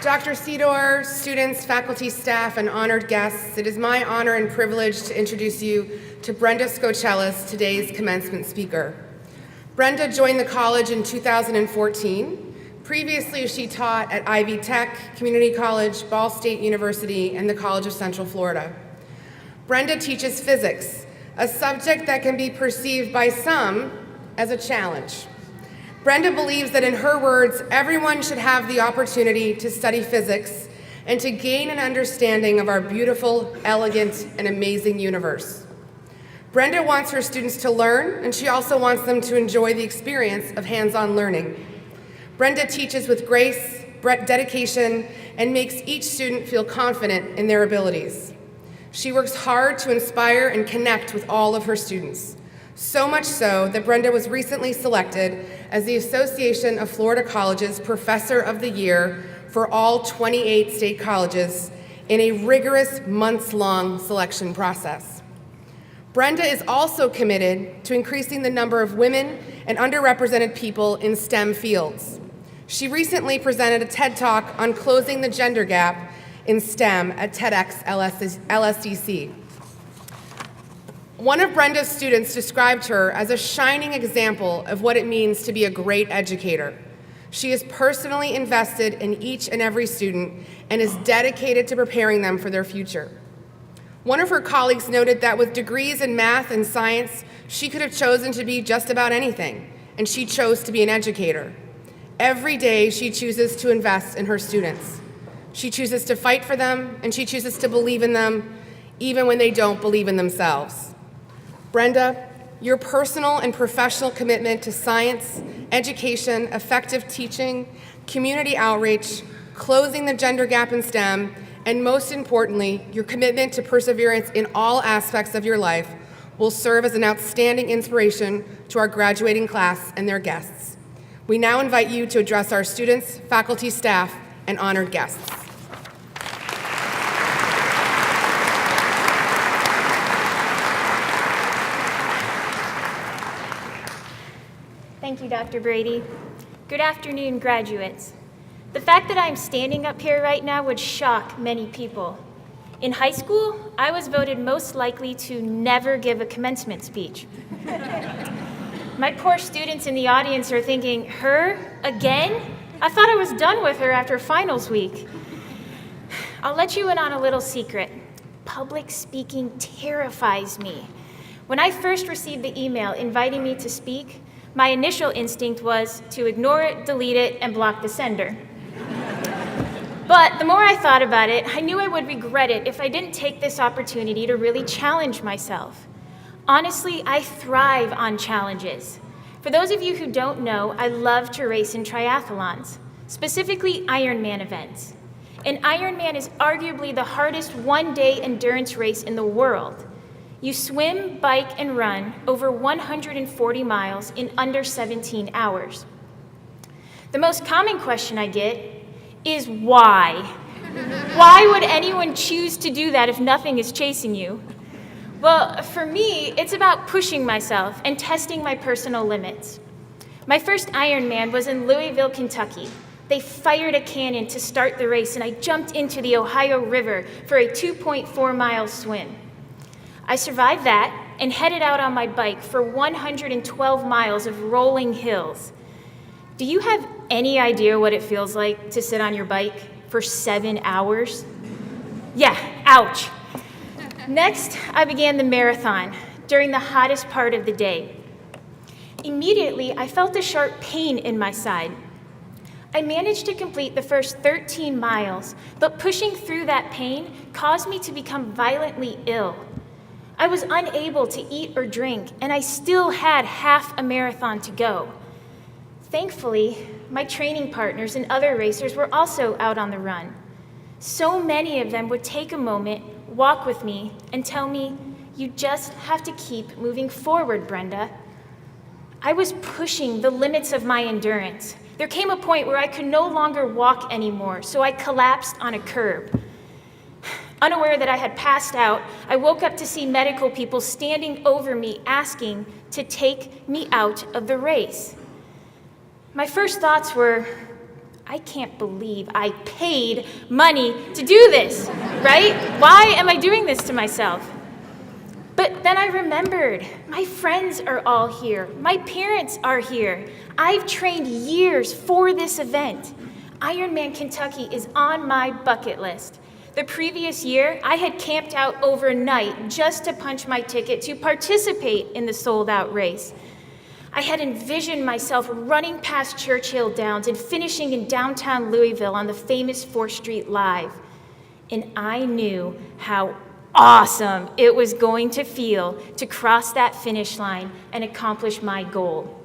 Dr. Sidor, students, faculty, staff, and honored guests, it is my honor and privilege to introduce you to Brenda Skoczelas, today's commencement speaker. Brenda joined the college in 2014. Previously, she taught at Ivy Tech, Community College, Ball State University, and the College of Central Florida. Brenda teaches physics, a subject that can be perceived by some as a challenge. Brenda believes that, in her words, everyone should have the opportunity to study physics and to gain an understanding of our beautiful, elegant, and amazing universe. Brenda wants her students to learn, and she also wants them to enjoy the experience of hands-on learning. Brenda teaches with grace, dedication, and makes each student feel confident in their abilities. She works hard to inspire and connect with all of her students. So much so that Brenda was recently selected as the Association of Florida Colleges Professor of the Year for all 28 state colleges in a rigorous months-long selection process. Brenda is also committed to increasing the number of women and underrepresented people in STEM fields. She recently presented a TED Talk on closing the gender gap in STEM at TEDx LSSC. One of Brenda's students described her as a shining example of what it means to be a great educator. She is personally invested in each and every student and is dedicated to preparing them for their future. One of her colleagues noted that with degrees in math and science, she could have chosen to be just about anything, and she chose to be an educator. Every day, she chooses to invest in her students. She chooses to fight for them, and she chooses to believe in them, even when they don't believe in themselves. Brenda, your personal and professional commitment to science, education, effective teaching, community outreach, closing the gender gap in STEM, and most importantly, your commitment to perseverance in all aspects of your life will serve as an outstanding inspiration to our graduating class and their guests. We now invite you to address our students, faculty, staff, and honored guests. Thank you, Dr. Brady. Good afternoon, graduates. The fact that I'm standing up here right now would shock many people. In high school, I was voted most likely to never give a commencement speech. My poor students in the audience are thinking, her again? I thought I was done with her after finals week. I'll let you in on a little secret. Public speaking terrifies me. When I first received the email inviting me to speak, my initial instinct was to ignore it, delete it, and block the sender. But the more I thought about it, I knew I would regret it if I didn't take this opportunity to really challenge myself. Honestly, I thrive on challenges. For those of you who don't know, I love to race in triathlons, specifically Ironman events. An Ironman is arguably the hardest one-day endurance race in the world. You swim, bike, and run over 140 miles in under 17 hours. The most common question I get is why? Why would anyone choose to do that if nothing is chasing you? Well, for me, it's about pushing myself and testing my personal limits. My first Ironman was in Louisville, Kentucky. They fired a cannon to start the race, and I jumped into the Ohio River for a 2.4-mile swim. I survived that and headed out on my bike for 112 miles of rolling hills. Do you have any idea what it feels like to sit on your bike for 7 hours? Yeah, ouch. Next, I began the marathon during the hottest part of the day. Immediately, I felt a sharp pain in my side. I managed to complete the first 13 miles, but pushing through that pain caused me to become violently ill. I was unable to eat or drink, and I still had half a marathon to go. Thankfully, my training partners and other racers were also out on the run. So many of them would take a moment, walk with me, and tell me, "You just have to keep moving forward, Brenda." I was pushing the limits of my endurance. There came a point where I could no longer walk anymore, so I collapsed on a curb. Unaware that I had passed out, I woke up to see medical people standing over me asking to take me out of the race. My first thoughts were, I can't believe I paid money to do this, right? Why am I doing this to myself? But then I remembered, my friends are all here. My parents are here. I've trained years for this event. Ironman Kentucky is on my bucket list. The previous year, I had camped out overnight just to punch my ticket to participate in the sold-out race. I had envisioned myself running past Churchill Downs and finishing in downtown Louisville on the famous 4th Street Live. And I knew how awesome it was going to feel to cross that finish line and accomplish my goal.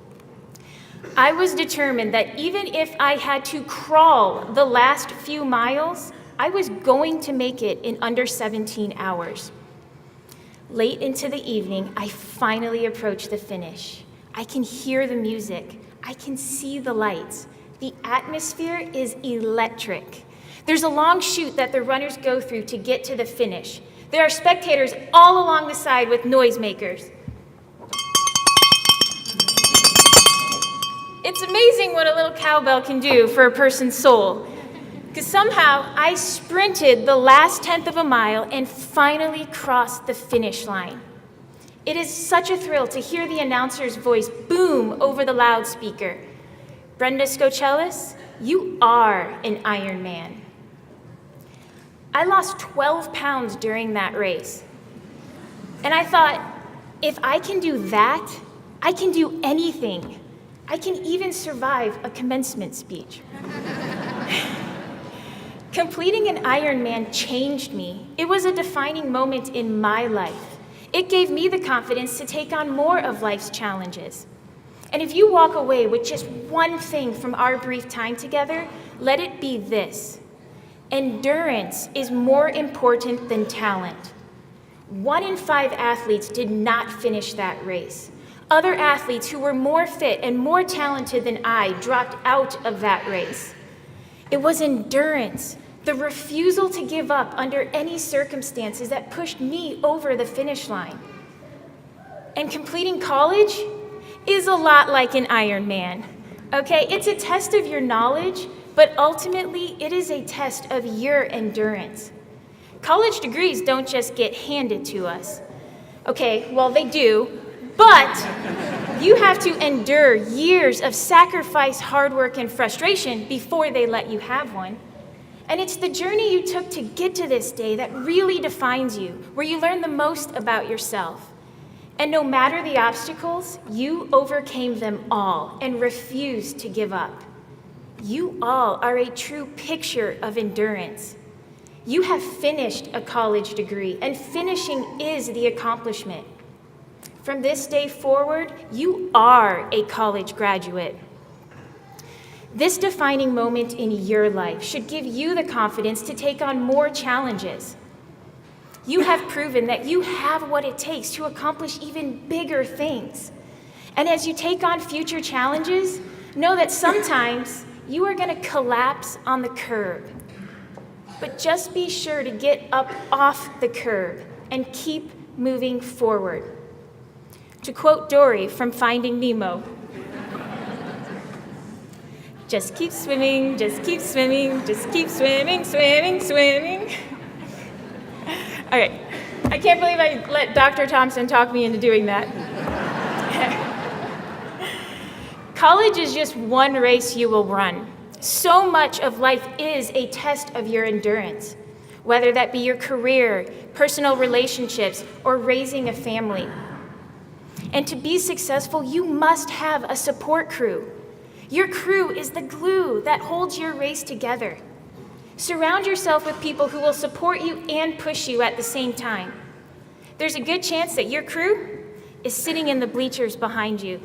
I was determined that even if I had to crawl the last few miles, I was going to make it in under 17 hours. Late into the evening, I finally approached the finish. I can hear the music. I can see the lights. The atmosphere is electric. There's a long chute that the runners go through to get to the finish. There are spectators all along the side with noisemakers. It's amazing what a little cowbell can do for a person's soul. Because somehow I sprinted the last 1/10 of a mile and finally crossed the finish line. It is such a thrill to hear the announcer's voice boom over the loudspeaker. Brenda Skoczelas, you are an Ironman. I lost 12 pounds during that race. And I thought, if I can do that, I can do anything. I can even survive a commencement speech. Completing an Ironman changed me. It was a defining moment in my life. It gave me the confidence to take on more of life's challenges. And if you walk away with just one thing from our brief time together, let it be this. Endurance is more important than talent. 1 in 5 athletes did not finish that race. Other athletes who were more fit and more talented than I dropped out of that race. It was endurance, the refusal to give up under any circumstances that pushed me over the finish line. And completing college is a lot like an Ironman, okay? It's a test of your knowledge, but ultimately it is a test of your endurance. College degrees don't just get handed to us. Okay, well they do, but you have to endure years of sacrifice, hard work, and frustration before they let you have one. And it's the journey you took to get to this day that really defines you, where you learn the most about yourself. And no matter the obstacles, you overcame them all and refused to give up. You all are a true picture of endurance. You have finished a college degree, and finishing is the accomplishment. From this day forward, you are a college graduate. This defining moment in your life should give you the confidence to take on more challenges. You have proven that you have what it takes to accomplish even bigger things. And as you take on future challenges, know that sometimes you are going to collapse on the curb. But just be sure to get up off the curb and keep moving forward. To quote Dory from Finding Nemo, just keep swimming, just keep swimming, just keep swimming, swimming, swimming. All right, I can't believe I let Dr. Thompson talk me into doing that. College is just one race you will run. So much of life is a test of your endurance, whether that be your career, personal relationships, or raising a family. And to be successful, you must have a support crew. Your crew is the glue that holds your race together. Surround yourself with people who will support you and push you at the same time. There's a good chance that your crew is sitting in the bleachers behind you,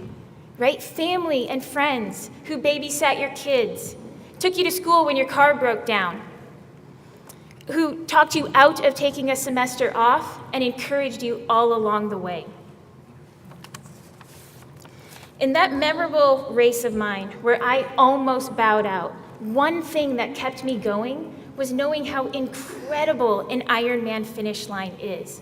right? Family and friends who babysat your kids, took you to school when your car broke down, who talked you out of taking a semester off and encouraged you all along the way. In that memorable race of mine where I almost bowed out, one thing that kept me going was knowing how incredible an Ironman finish line is.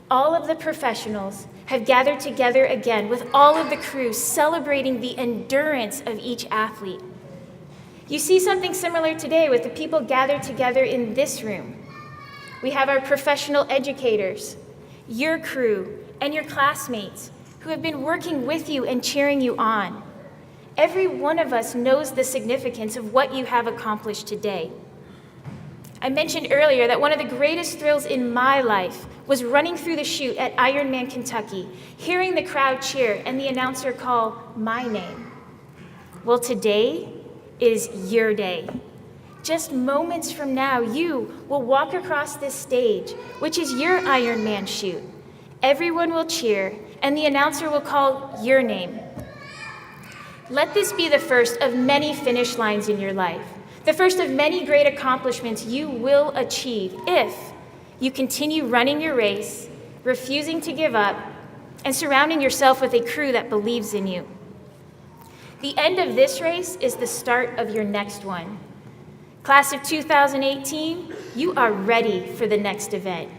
All of the professionals have gathered together again with all of the crews celebrating the endurance of each athlete. You see something similar today with the people gathered together in this room. We have our professional educators, your crew, and your classmates who have been working with you and cheering you on. Every one of us knows the significance of what you have accomplished today. I mentioned earlier that one of the greatest thrills in my life was running through the chute at Ironman, Kentucky, hearing the crowd cheer and the announcer call my name. Well, today is your day. Just moments from now, you will walk across this stage, which is your Ironman chute. Everyone will cheer, and the announcer will call your name. Let this be the first of many finish lines in your life, the first of many great accomplishments you will achieve if you continue running your race, refusing to give up, and surrounding yourself with a crew that believes in you. The end of this race is the start of your next one. Class of 2018, you are ready for the next event.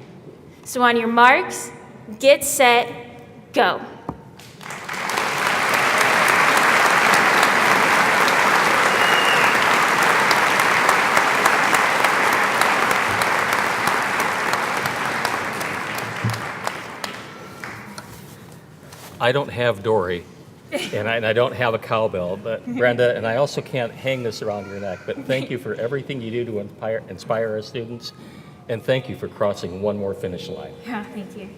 So on your marks, get set, go. I don't have Dory, and I don't have a cowbell, but Brenda, and I also can't hang this around your neck, but thank you for everything you do to inspire our students, and thank you for crossing one more finish line. Yeah, thank you.